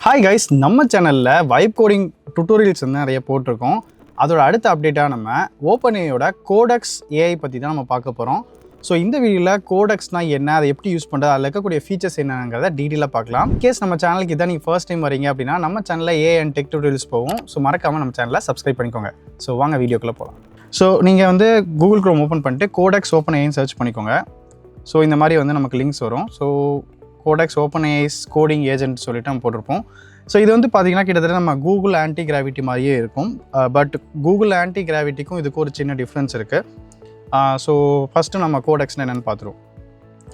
Hi guys, நம்ம சேனலில் vibe coding tutorials வந்து நிறைய போட்டிருக்கோம். அதோட அடுத்த அப்டேட்டாக நம்ம ஓப்பன்ஏயோட கோடெக்ஸ் ஏஐ பற்றி தான் நம்ம பார்க்க போகிறோம். ஸோ இந்த வீடியோவில் கோடெக்ஸ்னால் என்ன, அதை எப்படி யூஸ் பண்ணுறது, அதில் இருக்கக்கூடிய ஃபீச்சர்ஸ் என்னங்கிறத டீட்டெயிலாக பார்க்கலாம். கேஸ் நம்ம சேனலுக்கு இதான் நீங்கள் ஃபர்ஸ்ட் டைம் வரீங்க அப்படின்னா நம்ம சேனலில் ஏஐ அண்ட் டெக் டுட்டோரியல்ஸ் போகும். ஸோ மறக்காமல் நம்ம சேனலை சப்ஸ்கிரைப் பண்ணிக்கோங்க. ஸோ வாங்க வீடியோக்குள்ளே போகலாம். ஸோ நீங்கள் வந்து கூகுள் க்ரோம் ஓப்பன் பண்ணிட்டு கோடெக்ஸ் ஓப்பன்ஏஐன்னு சர்ச் பண்ணிக்கோங்க. ஸோ இந்த மாதிரி வந்து நமக்கு லிங்க்ஸ் வரும். ஸோ கோடெக்ஸ் ஓப்பன்ஏஐஸ் கோடிங் ஏஜென்ட் சொல்லிட்டு நம்ம போட்டிருப்போம். ஸோ இது வந்து பார்த்திங்கன்னா கிட்டத்தட்ட நம்ம கூகுள் ஆன்டி கிராவிட்டி மாதிரியே இருக்கும். பட் கூகுள் ஆன்டி கிராவிட்டிக்கும் இதுக்கு ஒரு சின்ன டிஃப்ரென்ஸ் இருக்குது. ஸோ ஃபஸ்ட்டு நம்ம கோடெக்ஸ்னு என்னென்னு பார்த்துருவோம்.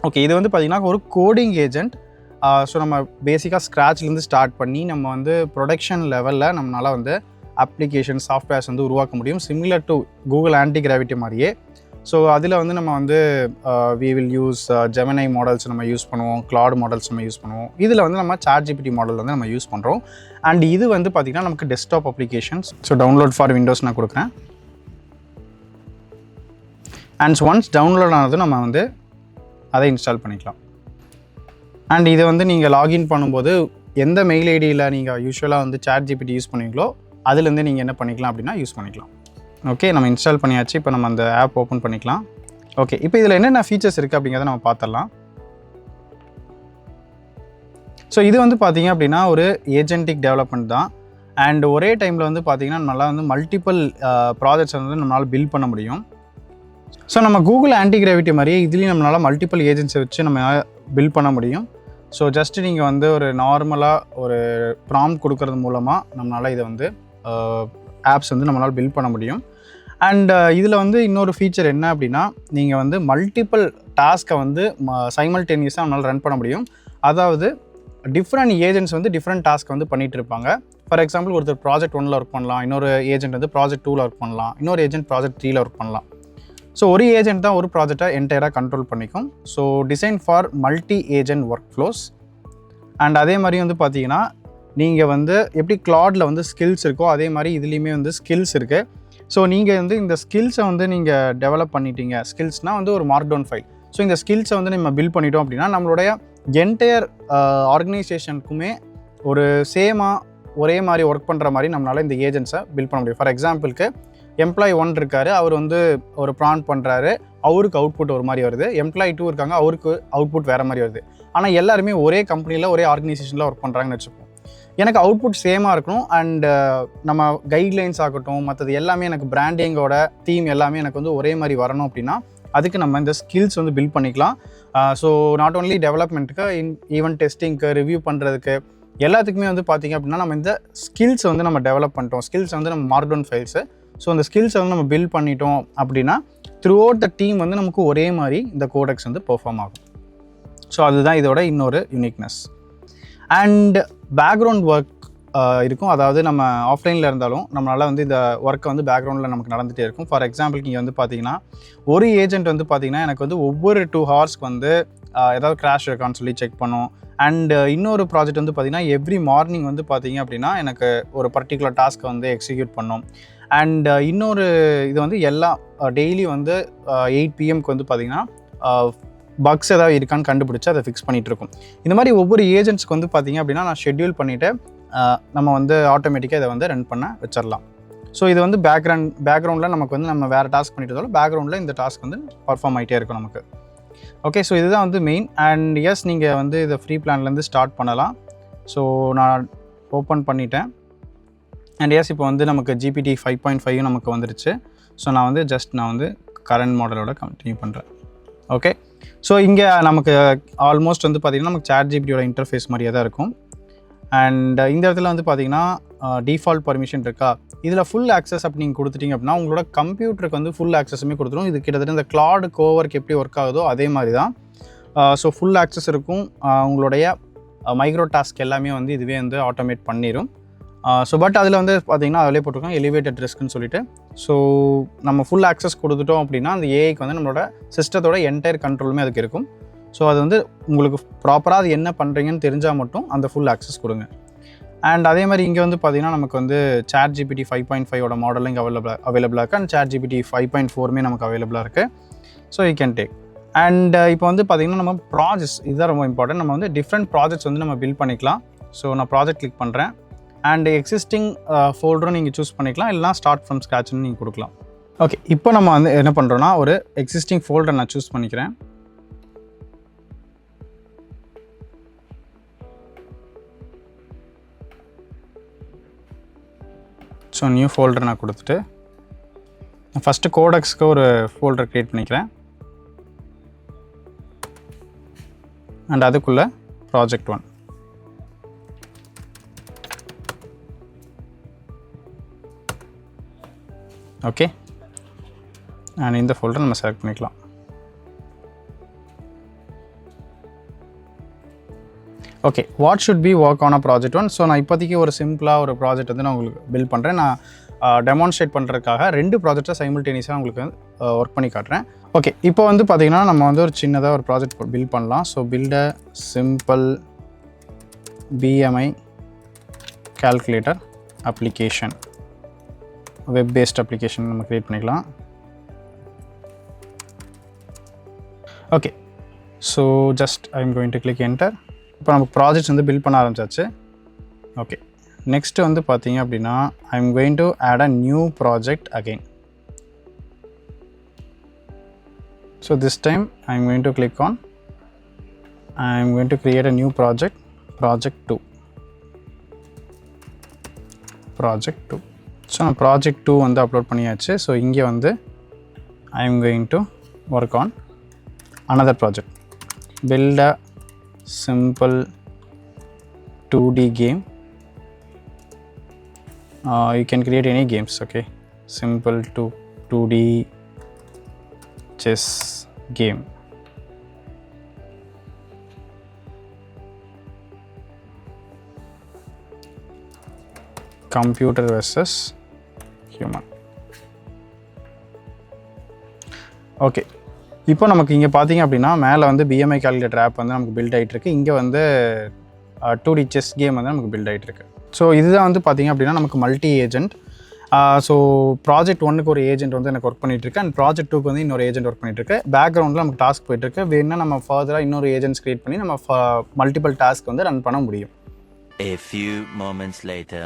ஓகே, இது வந்து பார்த்திங்கன்னா ஒரு கோடிங் ஏஜென்ட். ஸோ நம்ம பேசிக்காக ஸ்க்ராட்ச்லேருந்து ஸ்டார்ட் பண்ணி நம்ம வந்து ப்ரொடக்ஷன் லெவலில் நம்மளால் வந்து அப்ளிகேஷன் சாஃப்ட்வேர்ஸ் வந்து உருவாக்க முடியும், similar to Google anti gravity மாதிரியே. ஸோ அதில் வந்து நம்ம வந்து we will use Gemini models நம்ம யூஸ் பண்ணுவோம், கிளாட் மாடல்ஸ் நம்ம யூஸ் பண்ணுவோம். இதில் வந்து நம்ம சாட்ஜிபிடி மாடல் வந்து நம்ம யூஸ் பண்ணுறோம். அண்ட் இது வந்து பார்த்திங்கன்னா நமக்கு desktop applications. So download for Windows நான் கொடுக்குறேன். அண்ட் ஒன்ஸ் டவுன்லோட் ஆனது நம்ம வந்து அதை இன்ஸ்டால் பண்ணிக்கலாம். அண்ட் இதை வந்து நீங்கள் லாகின் பண்ணும்போது எந்த மெயில் ஐடியில் நீங்கள் யூஸ்வலாக வந்து சாட்ஜிபிடி யூஸ் பண்ணுவீங்களோ அதுலேருந்து நீங்கள் என்ன பண்ணிக்கலாம் அப்படின்னா யூஸ் பண்ணிக்கலாம். ஓகே, நம்ம இன்ஸ்டால் பண்ணியாச்சு. இப்போ நம்ம அந்த ஆப் ஓப்பன் பண்ணிக்கலாம். ஓகே, இப்போ இதில் என்னென்ன ஃபீச்சர்ஸ் இருக்குது அப்படிங்கிறத நம்ம பார்த்துடலாம். ஸோ இது வந்து பார்த்திங்க அப்படின்னா ஒரு ஏஜென்டிக் டெவலப்மெண்ட் தான். அண்ட் ஒரே டைமில் வந்து பார்த்திங்கன்னா நம்மளால் வந்து மல்டிபிள் ப்ராஜெக்ட்ஸ் வந்து நம்மளால் பில்ட் பண்ண முடியும். ஸோ நம்ம கூகுள் ஆன்டி கிராவிட்டி மாதிரியே இதுலேயும் நம்மளால் மல்டிபிள் ஏஜென்ட்ஸை வச்சு நம்ம பில்ட் பண்ண முடியும். ஸோ ஜஸ்ட்டு நீங்கள் வந்து ஒரு நார்மலாக ஒரு ப்ராம்ப்ட் கொடுக்கறது மூலமாக நம்மளால் இதை வந்து ஆப்ஸ் வந்து நம்மளால் பில்ட் பண்ண முடியும். அண்ட் இதில் வந்து இன்னொரு ஃபீச்சர் என்ன அப்படின்னா நீங்கள் வந்து மல்டிபிள் டாஸ்க்கை வந்து சைமல்டேனியஸாக நம்மளால் ரன் பண்ண முடியும். அதாவது டிஃப்ரெண்ட் ஏஜென்ட்ஸ் வந்து டிஃப்ரெண்ட் டாஸ்க் வந்து பண்ணிகிட்டு இருப்பாங்க. ஃபார் எக்ஸாம்பிள் ஒருத்தர் ப்ராஜெக்ட் 1ல் ஒர்க் பண்ணலாம், இன்னொரு ஏஜென்ட் வந்து ப்ராஜெக்ட் 2ல் ஒர்க் பண்ணலாம், இன்னொரு ஏஜென்ட் ப்ராஜெக்ட் 3ல் ஒர்க் பண்ணலாம். ஸோ ஒரு ஏஜென்ட் தான் ஒரு ப்ராஜெக்டை என்டையராக கண்ட்ரோல் பண்ணிக்கும். So design for multi agent workflows. And அதே மாதிரி வந்து பார்த்தீங்கன்னா நீங்கள் வந்து எப்படி கிளாடில் வந்து ஸ்கில்ஸ் இருக்கோ அதே மாதிரி இதுலேயுமே வந்து ஸ்கில்ஸ் இருக்குது. ஸோ நீங்கள் வந்து இந்த ஸ்கில்ஸை வந்து நீங்கள் டெவலப் பண்ணிட்டீங்க. ஸ்கில்ஸ்னால் வந்து ஒரு மார்க்டவுன் ஃபைல். ஸோ இந்த ஸ்கில்ஸை வந்து நம்ம பில்ட் பண்ணிட்டோம் அப்படின்னா நம்மளுடைய என்டையர் ஆர்கனைசேஷனுக்குமே ஒரு ஒரே மாதிரி ஒர்க் பண்ணுற மாதிரி நம்மளால் இந்த ஏஜென்ட்ஸை பில்ட் பண்ண முடியும். ஃபார் எக்ஸாம்பிளுக்கு எம்ப்ளாயி 1 இருக்கார், அவர் வந்து ஒரு ப்ராம்ப்ட் பண்ணுறாரு, அவருக்கு அவுட்புட் ஒரு மாதிரி வருது. எம்ப்ளாயி 2 இருக்காங்க, அவருக்கு அவுட்புட் வேறு மாதிரி வருது. ஆனால் எல்லாருமே ஒரே கம்பெனியில் ஒரே ஆர்கனைசேஷனில் ஒர்க் பண்ணுறாங்கன்னு வச்சுப்போம். எனக்கு அவுட்புட் சேமாக இருக்கணும். அண்ட் நம்ம கைட்லைன்ஸ் ஆகட்டும், மற்றது எல்லாமே எனக்கு பிராண்டிங்கோட தீம் எல்லாமே எனக்கு வந்து ஒரே மாதிரி வரணும் அப்படின்னா அதுக்கு நம்ம இந்த ஸ்கில்ஸ் வந்து பில்ட் பண்ணிக்கலாம். ஸோ நாட் ஓன்லி டெவலப்மெண்ட்டுக்கு, ஈவன் டெஸ்டிங்க்கு, ரிவ்யூ பண்ணுறதுக்கு எல்லாத்துக்குமே வந்து பார்த்திங்க அப்படின்னா நம்ம இந்த ஸ்கில்ஸ் வந்து நம்ம டெவலப் பண்ணிட்டோம். ஸ்கில்ஸ் வந்து நம்ம மார்க்டவுன் ஃபைல்ஸு. ஸோ அந்த ஸ்கில்ஸை வந்து நம்ம பில்ட் பண்ணிட்டோம் அப்படின்னா த்ரூ அவுட் த டீம் வந்து நமக்கு ஒரே மாதிரி இந்த கோடெக்ஸ் வந்து பெர்ஃபார்ம் ஆகும். ஸோ அதுதான் இதோட இன்னொரு யூனிக்னஸ். அண்ட் பேக்ரவுண்ட் ஒர்க் இருக்கும். அதாவது நம்ம ஆஃப்லைனில் இருந்தாலும் நம்மளால் வந்து இந்த ஒர்க்கை வந்து பேக்ரவுண்டில் நமக்கு நடந்துகிட்டே இருக்கும். ஃபார் எக்ஸாம்பிளுக்கு இங்கே வந்து பார்த்திங்கன்னா ஒரு ஏஜென்ட் வந்து பார்த்திங்கன்னா எனக்கு வந்து ஒவ்வொரு 2 ஹவர்ஸ்க்கு வந்து ஏதாவது கிராஷ் இருக்கான்னு சொல்லி செக் பண்ணும். அண்ட் இன்னொரு ப்ராஜெக்ட் வந்து பார்த்திங்கன்னா எவ்ரி மார்னிங் வந்து பார்த்திங்க அப்படின்னா எனக்கு ஒரு பர்டிகுலர் டாஸ்க்கை வந்து எக்ஸிக்யூட் பண்ணும். அண்ட் இன்னொரு இது வந்து எல்லாம் டெய்லி வந்து 8 PM வந்து பார்த்திங்கன்னா பக்ஸ் ஏதாவது இருக்கான்னு கண்டுபிடிச்சி அதை ஃபிக்ஸ் பண்ணிகிட்ருக்கும். இந்த மாதிரி ஒவ்வொரு ஏஜென்ட்ஸ்க்கு வந்து பார்த்திங்க அப்படின்னா நான் ஷெட்யூல் பண்ணிவிட்டு நம்ம வந்து ஆட்டோமேட்டிக்காக இதை வந்து ரன் பண்ண வச்சிடலாம். ஸோ இது வந்து பேக்ரவுண்டில் நமக்கு வந்து நம்ம வேறு டாஸ்க் பண்ணிட்டு இருந்தாலும் பேக்ரவுண்டில் இந்த டாஸ்க் வந்து பர்ஃபார்ம் ஆகிட்டே இருக்கும் நமக்கு. ஓகே, ஸோ இதுதான் வந்து மெயின். அண்ட் எஸ், நீங்கள் வந்து இதை ஃப்ரீ பிளான்லேருந்து ஸ்டார்ட் பண்ணலாம். ஸோ நான் ஓப்பன் பண்ணிட்டேன். அண்ட் எஸ், இப்போ வந்து நமக்கு GPT 5.5 நமக்கு வந்துருச்சு. ஸோ நான் வந்து கரண்ட் மாடலோட கண்டினியூ பண்ணுறேன். ஓகே, ஸோ இங்கே நமக்கு ஆல்மோஸ்ட் வந்து பார்த்திங்கன்னா நமக்கு சாட்ஜிபிடியோட இன்டர்ஃபேஸ் மாதிரியே தான் இருக்கும். அண்ட் இந்த இடத்துல வந்து பார்த்திங்கன்னா டிஃபால்ட் பர்மிஷன் இருக்கா, இதில் ஃபுல் ஆக்சஸ் அப்படி நீங்கள் கொடுத்துட்டிங்க அப்படின்னா உங்களோட கம்ப்யூட்டருக்கு வந்து ஃபுல் ஆக்சஸுமே கொடுத்துரும். இது கிட்டத்தட்ட இந்த கிளாட் கோவர்க் எப்படி ஒர்க் ஆகுதோ அதே மாதிரி தான். ஸோ ஃபுல் ஆக்சஸ் இருக்கும். உங்களுடைய மைக்ரோ டாஸ்க் எல்லாமே வந்து இதுவே வந்து ஆட்டோமேட் பண்ணிடும். ஸோ பட் அதில் வந்து பார்த்திங்கன்னா அதிலே போட்டிருக்கோம் எலிவேட்டட் ரிஸ்க்குன்னு சொல்லிட்டு. ஸோ நம்ம ஃபுல் ஆக்சஸ் கொடுத்துட்டோம் அப்படின்னா அந்த ஏஐக்கு வந்து நம்மளோட சிஸ்டத்தோட என்டையர் கண்ட்ரோலுமே அதுக்கு இருக்கும். ஸோ அது வந்து உங்களுக்கு ப்ராப்பராக அது என்ன பண்ணுறீங்கன்னு தெரிஞ்சால் மட்டும் அந்த ஃபுல் ஆக்சஸ் கொடுங்க. அண்ட் அதே மாதிரி இங்கே வந்து பார்த்திங்கன்னா நமக்கு வந்து சாட்ஜிபிடி 5.5 மாடலும் இங்கே அவைலபிளாக இருக்குது. அண்ட் சாட்ஜிபிடி 5.4 நமக்கு அவைலபிளாக இருக்குது. So you can take. And இப்போ வந்து பார்த்திங்கன்னா நம்ம ப்ராஜெக்ட்ஸ் இதுதான் ரொம்ப இம்பார்ட்டன்ட். நம்ம வந்து டிஃப்ரெண்ட் ப்ராஜெக்ட்ஸ் வந்து நம்ம பில்ட் பண்ணிக்கலாம். ஸோ நான் ப்ராஜெக்ட் கிளிக் பண்ணுறேன் அண்ட் எக்ஸிஸ்டிங் ஃபோல்டரும் நீங்கள் சூஸ் பண்ணிக்கலாம், இல்லைனா ஸ்டார்ட் ஃப்ரம் ஸ்க்ராட்ச்னு நீங்கள் கொடுக்கலாம். ஓகே, இப்போ நம்ம வந்து என்ன பண்ணுறோன்னா ஒரு எக்ஸிஸ்டிங் ஃபோல்டர் நான் சூஸ் பண்ணிக்கிறேன். ஸோ நியூ ஃபோல்டர் நான் கொடுத்துட்டு ஃபஸ்ட்டு கோடெக்ஸ்க்கு ஒரு ஃபோல்டர் க்ரியேட் பண்ணிக்கிறேன் அண்ட் அதுக்குள்ளே ப்ராஜெக்ட் 1. ஓகே, அண்ட் இந்த ஃபோல்டர் நம்ம செலக்ட் பண்ணிக்கலாம். Okay, what should be work on a project 1. So நான் இப்போதைக்கு ஒரு சிம்பிளாக ஒரு ப்ராஜெக்ட் வந்து நான் உங்களுக்கு பில்ட் பண்ணுறேன். நான் டெமான்ஸ்ட்ரேட் பண்ணுறதுக்காக 2 ப்ராஜெக்டை சைமல்டேனியஸாக உங்களுக்கு ஒர்க் பண்ணி காட்டுறேன். ஓகே, இப்போ வந்து பார்த்திங்கன்னா நம்ம வந்து ஒரு சின்னதாக ஒரு ப்ராஜெக்ட் பில்ட் பண்ணலாம். So build a simple BMI calculator application, web based application நம்ம க்ரியேட் பண்ணிக்கலாம். Okay, so just I am going to click enter. இப்போ நமக்கு ப்ராஜெக்ட்ஸ் வந்து பில்ட் பண்ண ஆரம்பிச்சாச்சு. ஓகே, நெக்ஸ்ட்டு வந்து பார்த்தீங்க அப்படின்னா I am going to add a new project again. So this time I am going to click on, I am going to create a new project, project 2. So நான் project 2 வந்து upload பண்ணியாச்சு. So இங்கே வந்து I am going to work on another project, build a simple 2D game. You can create any games. Okay, simple 2D chess game. Computer versus human. Okay, இப்போ நமக்கு இங்கே பார்த்தீங்க அப்படின்னா மேலே வந்து BMI கால்குலேட்டர் ஆப் வந்து நமக்கு பில்ட் ஆகிட்டுருக்கு. இங்கே வந்து 2D செஸ் கேம் வந்து நமக்கு பில்ட் ஆகிட்டுருக்கு. ஸோ இதுதான் வந்து பார்த்திங்க அப்படின்னா நமக்கு மல்டி ஏஜென்ட். ஸோ ப்ராஜெக்ட் 1க்கு ஒரு ஏஜென்ட் வந்து எனக்கு ஒர்க் பண்ணிகிட்ருக்கு அண்ட் ப்ராஜெக்ட் 2க்கு வந்து இன்னொரு ஏஜென்ட் ஒர்க் பண்ணிகிட்ருக்கு. பேக்ரவுண்டில் நமக்கு டாஸ்க் போயிட்டுருக்கு. வேணுன்னா நம்ம ஃபர்தராக இன்னொரு ஏஜென்ட்ஸ் க்ரியேட் பண்ணி நம்ம மல்டிபிள் டாஸ்க் வந்து ரன் பண்ண முடியும். A few moments later.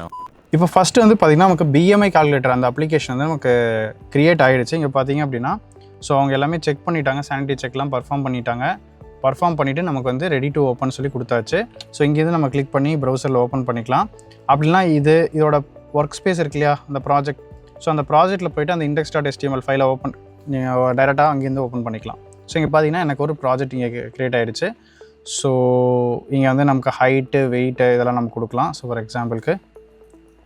இப்போ ஃபஸ்ட்டு வந்து பார்த்திங்கன்னா நமக்கு BMI கால்குலேட்டர் அந்த அப்ளிகேஷன் வந்து நமக்கு க்ரியேட் ஆகிடுச்சு. இங்கே பார்த்தீங்க அப்படின்னா ஸோ அவங்க எல்லாமே செக் பண்ணிட்டாங்க, சானிட்டி செக்லாம் பர்ஃபார்ம் பண்ணிவிட்டு நமக்கு வந்து ரெடி டு ஓப்பன் சொல்லி கொடுத்தாச்சு. ஸோ இங்கேருந்து நம்ம கிளிக் பண்ணி ப்ரௌசரில் ஓப்பன் பண்ணிக்கலாம். அப்படின்னா இதோட ஒர்க் ஸ்பேஸ் இருக்கு இல்லையா அந்த ப்ராஜெக்ட், ஸோ அந்த ப்ராஜெக்ட்டில் போய்ட்டு அந்த index.html ஃபைலை ஓப்பன் நீங்கள் டைரெக்டாக அங்கேருந்து ஓப்பன் பண்ணிக்கலாம். ஸோ இங்கே பார்த்தீங்கன்னா எனக்கு ஒரு ப்ராஜெக்ட் இங்கே க்ரியேட் ஆகிடுச்சு. ஸோ இங்கே வந்து நமக்கு ஹைட்டு வெயிட்டு இதெல்லாம் நம்ம கொடுக்கலாம். ஸோ ஃபார் எக்ஸாம்பிளுக்கு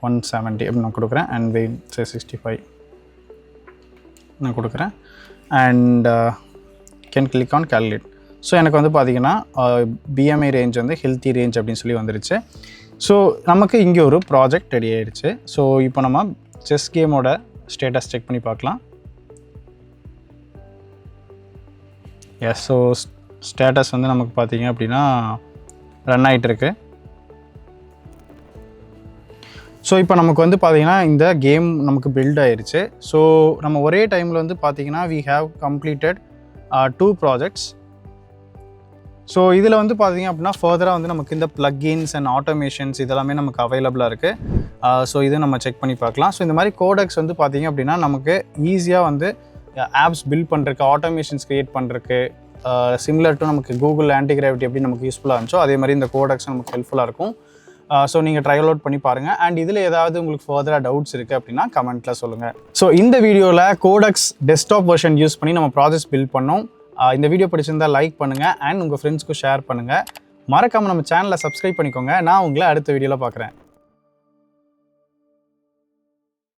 170 அப்படி நான் கொடுக்குறேன் அண்ட் வெயிட் 65 நான் கொடுக்குறேன் and can click on calculate. So எனக்கு வந்து பார்த்திங்கன்னா BMI ரேஞ்ச் வந்து ஹெல்த்தி ரேஞ்ச் அப்படின்னு சொல்லி வந்துருச்சு. ஸோ நமக்கு இங்கே ஒரு ப்ராஜெக்ட் ரெடி ஆகிடுச்சு. ஸோ இப்போ நம்ம செஸ் கேமோட ஸ்டேட்டஸ் செக் பண்ணி பார்க்கலாம். எஸ், ஸோ ஸ்டேட்டஸ் வந்து நமக்கு பார்த்திங்க அப்படின்னா ரன் ஆகிட்டுருக்கு. ஸோ இப்போ நமக்கு வந்து பார்த்திங்கன்னா இந்த கேம் நமக்கு பில்ட் ஆயிடுச்சு. ஸோ நம்ம ஒரே டைமில் வந்து பார்த்திங்கன்னா we have completed 2 projects. So இதில் வந்து பார்த்திங்க அப்படின்னா ஃபர்தராக வந்து நமக்கு இந்த ப்ளக்கின்ஸ் அண்ட் ஆட்டோமேஷன்ஸ் இதெல்லாமே நமக்கு அவைலபிளாக இருக்குது. ஸோ இதை நம்ம செக் பண்ணி பார்க்கலாம். ஸோ இந்த மாதிரி கோடெக்ஸ் வந்து பார்த்திங்க அப்படின்னா நமக்கு ஈஸியாக வந்து ஆப்ஸ் பில்ட் பண்ணுறதுக்கு, ஆட்டோமேஷன்ஸ் க்ரியேட் பண்ணுறதுக்கு சிமிலர் டு நமக்கு கூகுள் ஆன்டிகிராவிட்டி எப்படி நமக்கு யூஸ்ஃபுல்லாக இருந்துச்சோ அதே மாதிரி இந்த கோடெக்ஸ் நமக்கு ஹெல்ப்ஃபுல்லாக இருக்கும். ஸோ நீங்கள் ட்ரையல் அவுட் பண்ணி பாருங்கள். அண்ட் இதில் ஏதாவது உங்களுக்கு ஃபர்தராக டவுட்ஸ் இருக்குது அப்படின்னா கமெண்ட்டில் சொல்லுங்கள். ஸோ இந்த வீடியோவில் கோடெக்ஸ் டெஸ்க்டாப் வெர்ஷன் யூஸ் பண்ணி நம்ம ப்ராஜெக்ட் பில்ட் பண்ணோம். இந்த வீடியோ பிடிச்சிருந்தால் லைக் பண்ணுங்கள் அண்ட் உங்கள் ஃப்ரெண்ட்ஸ்க்கும் ஷேர் பண்ணுங்கள். மறக்காமல் நம்ம சேனலை சப்ஸ்கிரைப் பண்ணிக்கோங்க. நான் உங்களை அடுத்த வீடியோவில் பார்க்குறேன்.